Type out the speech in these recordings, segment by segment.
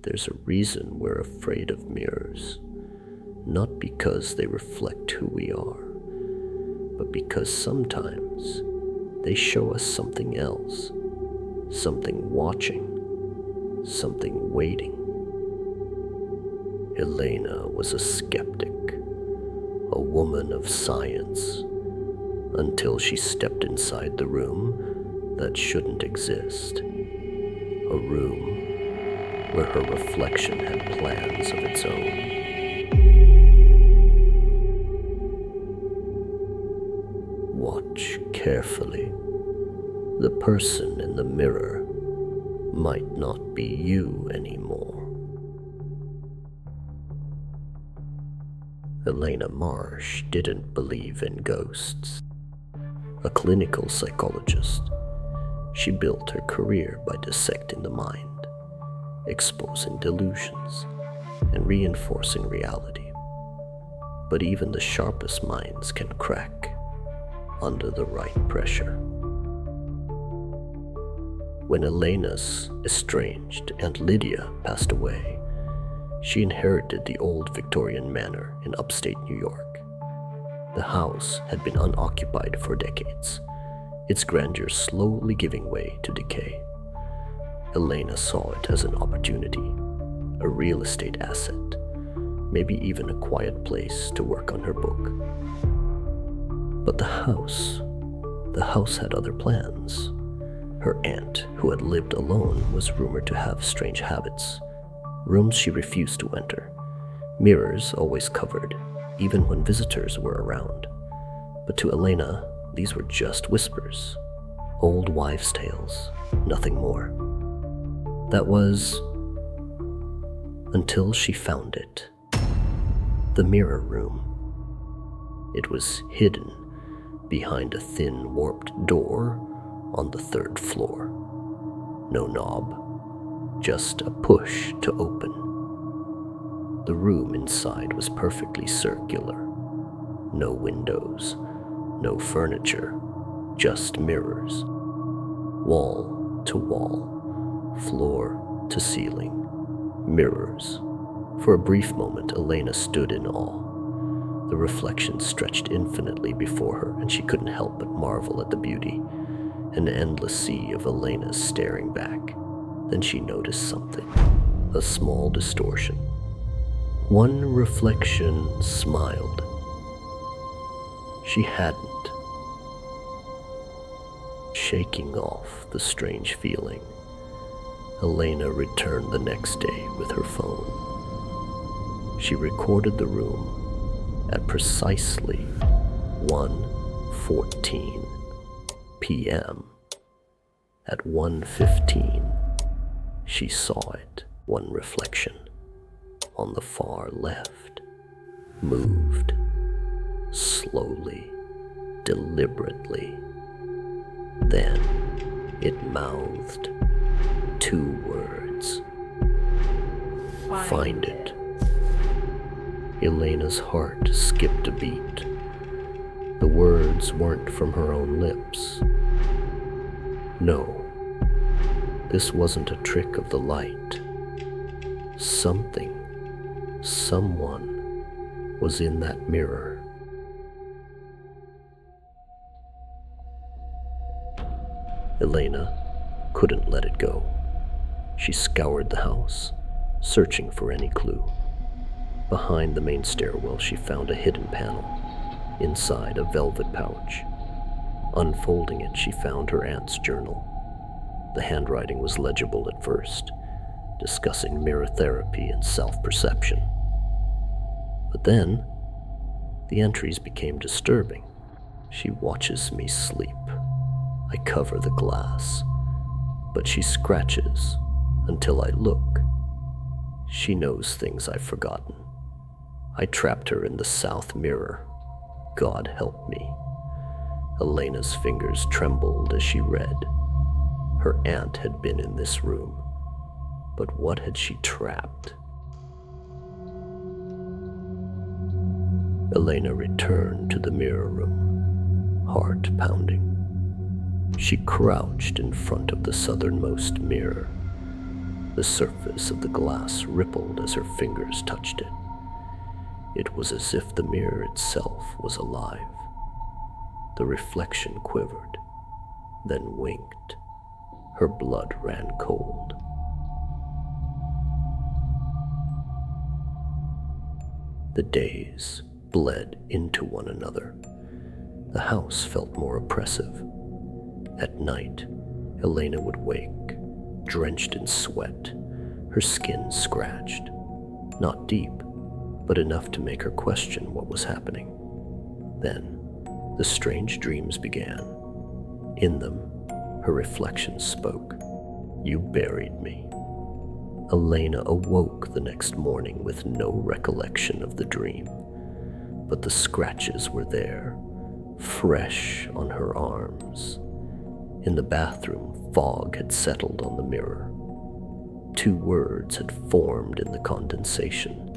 There's a reason we're afraid of mirrors, not because they reflect who we are, but because sometimes they show us something else, something watching, something waiting. Elena was a skeptic, a woman of science, until she stepped inside the room that shouldn't exist, a room where her reflection had plans of its own. Watch carefully. The person in the mirror might not be you anymore. Elena Marsh didn't believe in ghosts. A clinical psychologist, she built her career by dissecting the mind, exposing delusions, and reinforcing reality. But even the sharpest minds can crack under the right pressure. When Elena's estranged Aunt Lydia passed away, she inherited the old Victorian manor in upstate New York. The house had been unoccupied for decades, its grandeur slowly giving way to decay. Elena saw it as an opportunity, a real estate asset, maybe even a quiet place to work on her book. But the house had other plans. Her aunt, who had lived alone, was rumored to have strange habits, rooms she refused to enter, mirrors always covered, even when visitors were around. But to Elena, these were just whispers, old wives' tales, nothing more. That was until she found it. The mirror room. It was hidden behind a thin, warped door on the 3rd floor. No knob, just a push to open. The room inside was perfectly circular. No windows, no furniture, just mirrors. Wall to wall, floor to ceiling, mirrors. For a brief moment, Elena stood in awe. The reflection stretched infinitely before her, and she couldn't help but marvel at the beauty, an endless sea of Elena's staring back. Then she noticed something, a small distortion. One reflection smiled. She hadn't. Shaking off the strange feeling, Elena returned the next day with her phone. She recorded the room at precisely 1:14 p.m. At 1:15, she saw it, one reflection on the far left, moved slowly, deliberately. Then it mouthed 2 words. Find it. Elena's heart skipped a beat. The words weren't from her own lips. No, this wasn't a trick of the light. Something, someone was in that mirror. Elena couldn't let it go. She scoured the house, searching for any clue. Behind the main stairwell, she found a hidden panel, inside a velvet pouch. Unfolding it, she found her aunt's journal. The handwriting was legible at first, discussing mirror therapy and self-perception. But then, the entries became disturbing. She watches me sleep. I cover the glass, but she scratches until I look. She knows things I've forgotten. I trapped her in the south mirror. God help me. Elena's fingers trembled as she read. Her aunt had been in this room, but what had she trapped? Elena returned to the mirror room, heart pounding. She crouched in front of the southernmost mirror. The surface of the glass rippled as her fingers touched it. It was as if the mirror itself was alive. The reflection quivered, then winked. Her blood ran cold. The days bled into one another. The house felt more oppressive. At night, Elena would wake, drenched in sweat, her skin scratched. Not deep, but enough to make her question what was happening. Then, the strange dreams began. In them, her reflection spoke. "You buried me." Elena awoke the next morning with no recollection of the dream, but the scratches were there, fresh on her arms. In the bathroom, fog had settled on the mirror. 2 words had formed in the condensation.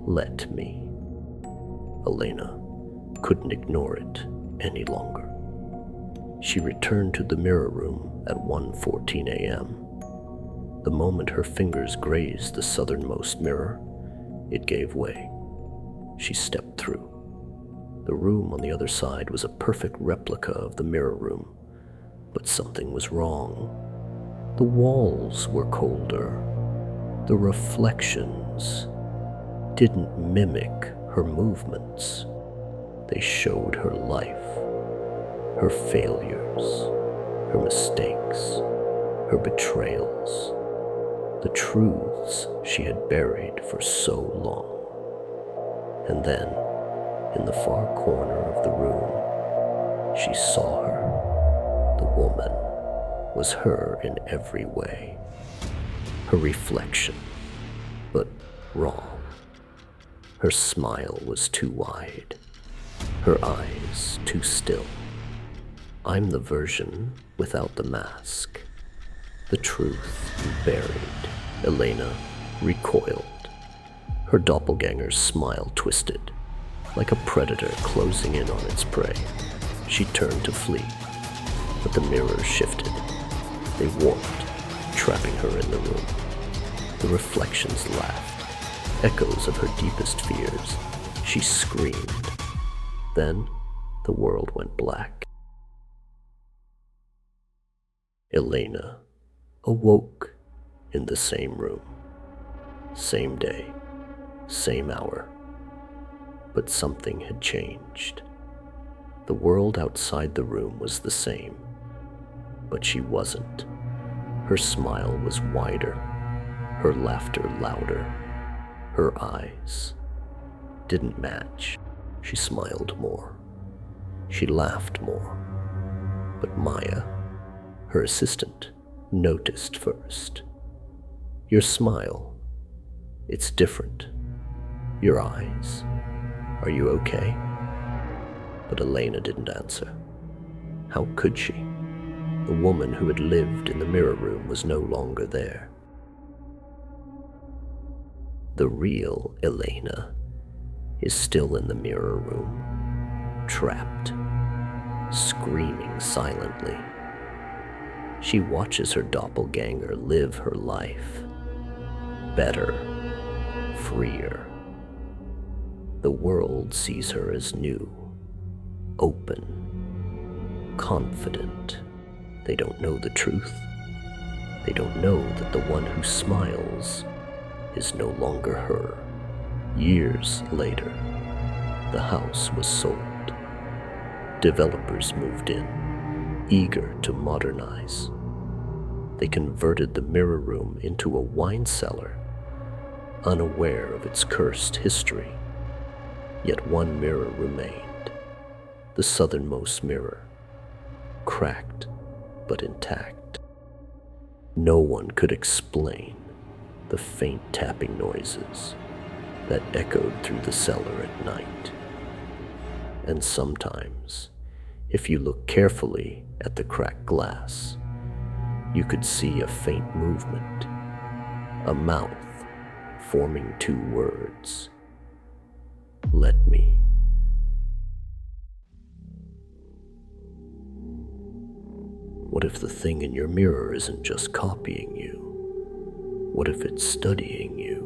"Let me." Elena couldn't ignore it any longer. She returned to the mirror room at 1:14 a.m. The moment her fingers grazed the southernmost mirror, it gave way. She stepped through. The room on the other side was a perfect replica of the mirror room, but something was wrong. The walls were colder. The reflections didn't mimic her movements. They showed her life, her failures, her mistakes, her betrayals, the truths she had buried for so long. And then, in the far corner of the room, she saw her. The woman was her in every way. Her reflection, but wrong. Her smile was too wide, her eyes too still. I'm the version without the mask. The truth buried. Elena recoiled. Her doppelganger's smile twisted, like a predator closing in on its prey. She turned to flee, but the mirrors shifted. They warped, trapping her in the room. The reflections laughed, echoes of her deepest fears. She screamed. Then the world went black. Elena awoke in the same room, same day, same hour. But something had changed. The world outside the room was the same, but she wasn't. Her smile was wider, her laughter louder. Her eyes didn't match. She smiled more. She laughed more. But Maya, her assistant, noticed first. Your smile, it's different. Your eyes, are you okay? But Elena didn't answer. How could she? The woman who had lived in the mirror room was no longer there. The real Elena is still in the mirror room, trapped, screaming silently. She watches her doppelganger live her life, better, freer. The world sees her as new, open, confident. They don't know the truth. They don't know that the one who smiles is no longer her. Years later, the house was sold. Developers moved in, eager to modernize. They converted the mirror room into a wine cellar, unaware of its cursed history. Yet one mirror remained, the southernmost mirror, cracked but intact. No one could explain the faint tapping noises that echoed through the cellar at night. And sometimes, if you look carefully at the cracked glass, you could see a faint movement, a mouth forming 2 words. Let me. What if the thing in your mirror isn't just copying you, What if it's studying you?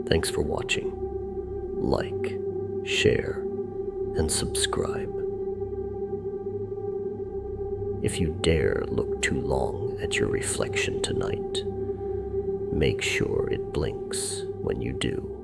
Thanks for watching. Like, share, and subscribe. If you dare look too long at your reflection tonight, make sure it blinks when you do.